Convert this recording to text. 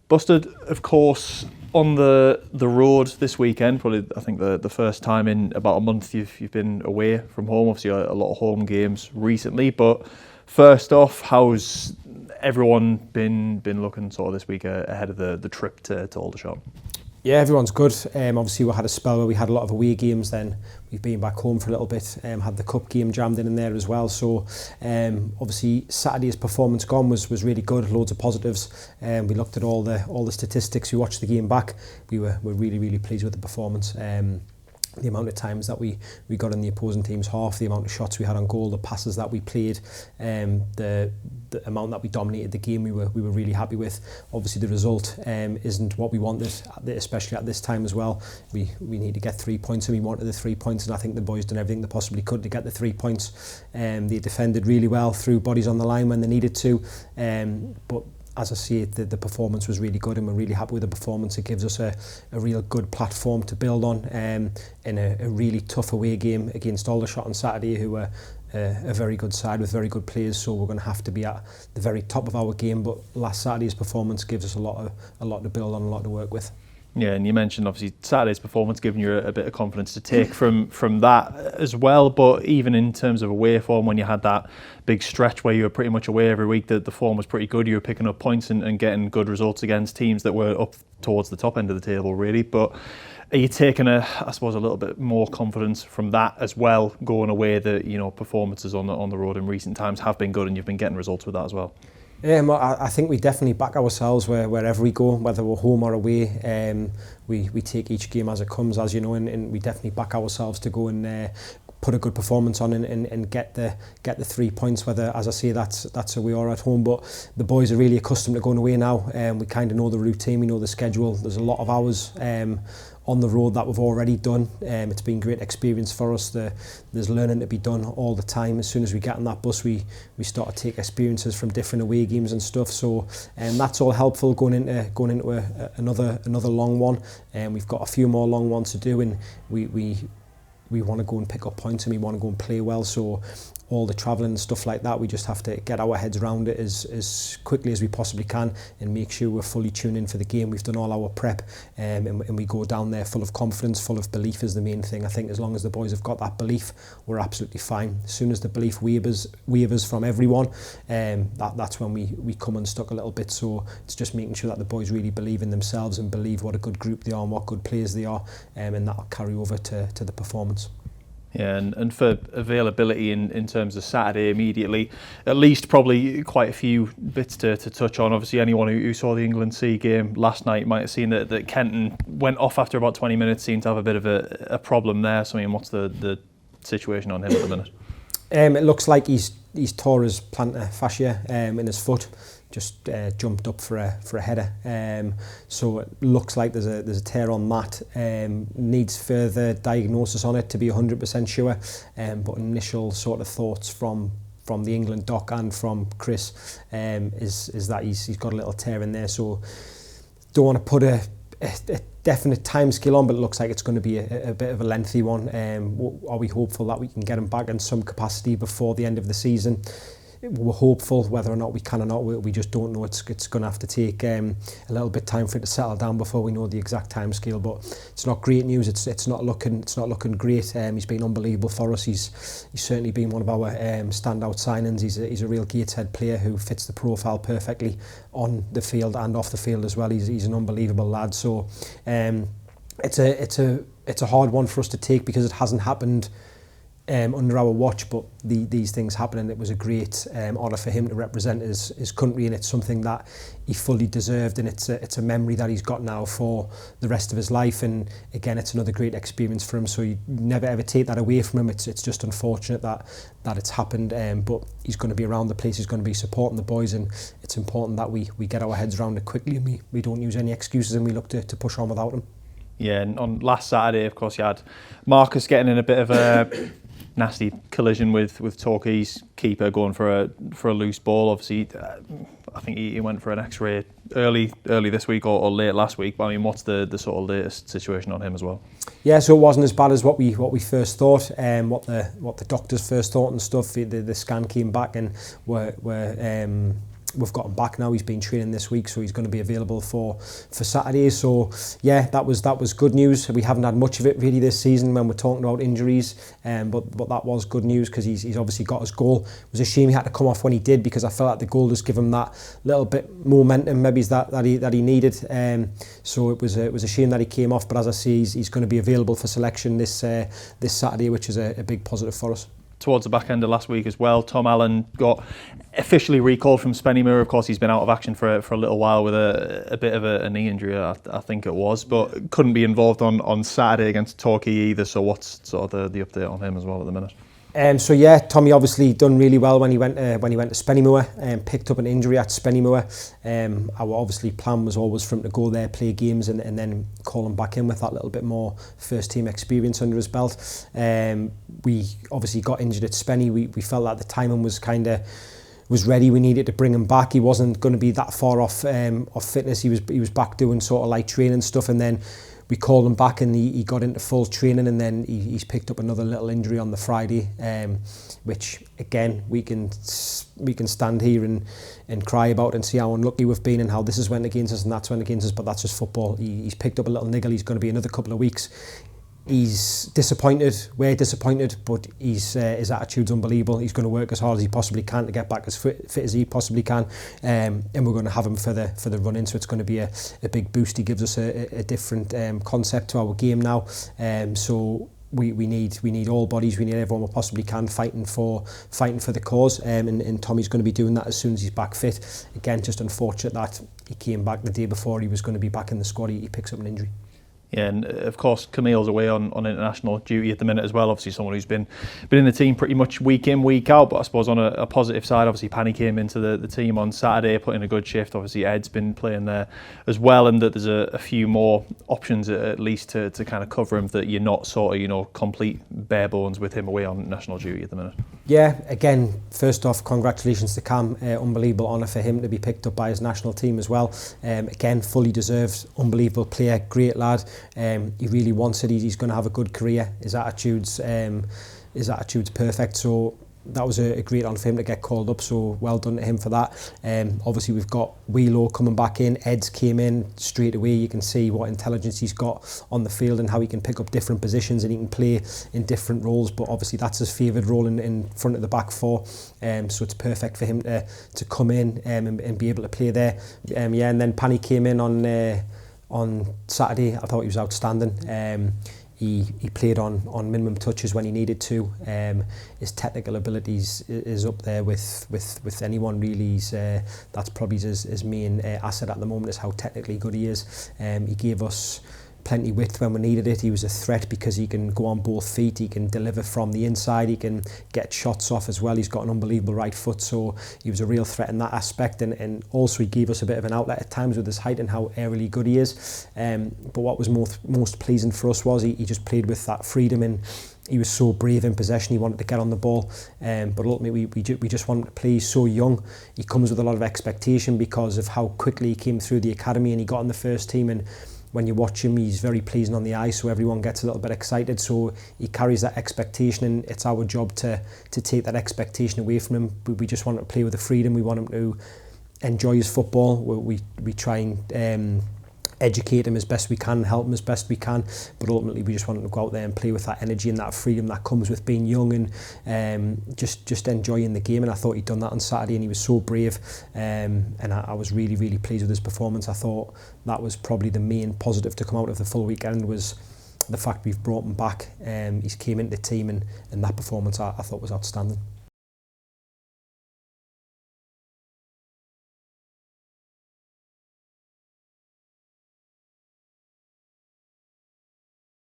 Busted, of course, on the road this weekend. Probably, I think the first time in about a month you've been away from home. Obviously, a lot of home games recently. But first off, how's everyone been looking sort of this week ahead of the trip to Aldershot? Yeah, everyone's good. Obviously, we had a spell where we had a lot of away games. Then we've been back home for a little bit. Had the cup game jammed in there as well. So obviously, Saturday's performance gone was really good. Loads of positives. We looked at all the statistics. We watched the game back. We were really pleased with the performance. The amount of times that we got in the opposing team's half, the amount of shots we had on goal, the passes that we played, the amount that we dominated the game, we were really happy with. Obviously the result isn't what we wanted, especially at this time as well. We need to get 3 points, and we wanted the 3 points, and I think the boys done everything they possibly could to get the 3 points. They defended really well, threw bodies on the line when they needed to, but as I see it, the performance was really good, and we're really happy with the performance. It gives us a real good platform to build on in a really tough away game against Aldershot on Saturday, who are a very good side with very good players. So we're going to have to be at the very top of our game. But last Saturday's performance gives us a lot to build on, a lot to work with. Yeah, and you mentioned obviously Saturday's performance giving you a bit of confidence to take from that as well. But even in terms of away form, when you had that big stretch where you were pretty much away every week, the form was pretty good. You were picking up points and getting good results against teams that were up towards the top end of the table, really. But are you taking a little bit more confidence from that as well, going away? That, you know, performances on the road in recent times have been good, and you've been getting results with that as well. I think we definitely back ourselves wherever we go, whether we're home or away. We take each game as it comes, as you know, and we definitely back ourselves to go and put a good performance on and get the 3 points. Whether, as I say, that's how we are at home, but the boys are really accustomed to going away now. We kind of know the routine, we know the schedule. There's a lot of hours on the road that we've already done. It's been a great experience for us. There's learning to be done all the time. As soon as we get on that bus, we start to take experiences from different away games and stuff. So that's all helpful going into another long one. We've got a few more long ones to do, and we want to go and pick up points, and we want to go and play well. So all the travelling and stuff like that, we just have to get our heads around it as quickly as we possibly can and make sure we're fully tuned in for the game. We've done all our prep, and we go down there full of confidence, full of belief is the main thing. I think as long as the boys have got that belief, we're absolutely fine. As soon as the belief wavers from everyone, that's when we come unstuck a little bit. So it's just making sure that the boys really believe in themselves and believe what a good group they are and what good players they are, and that'll carry over to the performance. Yeah, and for availability in terms of Saturday immediately, at least probably quite a few bits to touch on. Obviously, anyone who saw the England C game last night might have seen that Kenton went off after about 20 minutes, seemed to have a bit of a problem there. So, I mean, what's the situation on him at the minute? It looks like he's tore his plantar fascia in his foot. Just jumped up for a header. So it looks like there's a tear on that. Needs further diagnosis on it to be 100% sure. But initial sort of thoughts from the England doc and from Chris is that he's got a little tear in there. So don't want to put a definite time scale on, but it looks like it's going to be a bit of a lengthy one. Are we hopeful that we can get him back in some capacity before the end of the season? We're hopeful. Whether or not we can or not, we just don't know. It's going to have to take a little bit time for it to settle down before we know the exact time scale. But it's not great news. It's not looking great. He's been unbelievable for us. He's certainly been one of our standout signings. He's a real Gateshead player who fits the profile perfectly on the field and off the field as well. He's an unbelievable lad. So it's a hard one for us to take because it hasn't happened under our watch, but these things happen, and it was a great honour for him to represent his country, and it's something that he fully deserved, and it's a memory that he's got now for the rest of his life. And again, it's another great experience for him, so you never ever take that away from him. It's just unfortunate that it's happened, but he's going to be around the place, he's going to be supporting the boys, and it's important that we get our heads around it quickly, and we don't use any excuses, and we look to push on without him. Yeah, and on last Saturday, of course, you had Marcus getting in a bit of a nasty collision with Torquay's keeper, going for a loose ball. Obviously, I think he went for an X-ray early this week or late last week. But I mean, what's the sort of latest situation on him as well? Yeah, so it wasn't as bad as what we first thought, what the doctors first thought and stuff. The scan came back and we've got him back now. He's been training this week, so he's going to be available for Saturday. So yeah, that was good news. We haven't had much of it really this season when we're talking about injuries, but that was good news because he's obviously got his goal. It was a shame he had to come off when he did, because I felt like the goal just gave him that little bit momentum, maybe that he needed. So it was a shame that he came off. But as I say, he's going to be available for selection this Saturday, which is a big positive for us. Towards the back end of last week as well, Tom Allen got officially recalled from Spennymoor. Of course, he's been out of action for a little while with a bit of a knee injury, I think it was, but couldn't be involved on Saturday against Torquay either. So what's sort of the update on him as well at the minute? So yeah, Tommy obviously done really well when he went to Spennymoor and picked up an injury at Spennymoor. Our obviously plan was always for him to go there, play games, and then call him back in with that little bit more first team experience under his belt. We obviously got injured at Spenny. We felt like the timing was ready. We needed to bring him back. He wasn't going to be that far off fitness. He was back doing sort of light training stuff, and then we called him back and he got into full training, and then he's picked up another little injury on the Friday, which again we can stand here and cry about and see how unlucky we've been and how this has went against us and that's went against us, but that's just football. He's picked up a little niggle. He's going to be another couple of weeks. He's disappointed, we're disappointed, but his attitude's unbelievable. He's going to work as hard as he possibly can to get back as fit as he possibly can, and we're going to have him for the run-in, so it's going to be a big boost. He gives us a different concept to our game now, so we need all bodies, we need everyone we possibly can fighting for the cause, and Tommy's going to be doing that as soon as he's back fit. Again, just unfortunate that he came back the day before he was going to be back in the squad. He picks up an injury. Yeah, and of course Camille's away on international duty at the minute as well. Obviously someone who's been in the team pretty much week in, week out, but I suppose on a positive side, obviously Panny came into the team on Saturday, put in a good shift. Obviously Ed's been playing there as well, and that there's a few more options at least to kind of cover him, that you're not sort of, complete bare bones with him away on national duty at the minute. Yeah, again, first off, congratulations to Cam. Unbelievable honour for him to be picked up by his national team as well. Again, fully deserved, unbelievable player, great lad. He really wants it. He's going to have a good career. His attitude's perfect. So that was a great honour for him to get called up. So well done to him for that. Obviously we've got Wheelo coming back in. Ed's came in straight away. You can see what intelligence he's got on the field and how he can pick up different positions and he can play in different roles. But obviously that's his favoured role in front of the back four. So it's perfect for him to come in and be able to play there. And then Panny came in on Saturday. I thought he was outstanding. He played on minimum touches when he needed to. His technical abilities is up there with anyone really. That's probably his main asset at the moment, is how technically good he is. He gave us plenty width when we needed it. He was a threat because he can go on both feet, he can deliver from the inside, he can get shots off as well. He's got an unbelievable right foot, so he was a real threat in that aspect, and also he gave us a bit of an outlet at times with his height and how aerially good he is. But what was most pleasing for us was he just played with that freedom, and he was so brave in possession. He wanted to get on the ball, but ultimately we just wanted to play. He's so young. He comes with a lot of expectation because of how quickly he came through the academy and he got in the first team, and when you watch him, he's very pleasing on the eye, so everyone gets a little bit excited. So he carries that expectation, and it's our job to take that expectation away from him. We just want him to play with the freedom. We want him to enjoy his football. We try and educate him as best we can, help him as best we can, but ultimately we just want him to go out there and play with that energy and that freedom that comes with being young, and just enjoying the game. And I thought he'd done that on Saturday, and he was so brave, and I was really, really pleased with his performance. I thought that was probably the main positive to come out of the full weekend, was the fact we've brought him back. He's came into the team, and that performance I thought was outstanding.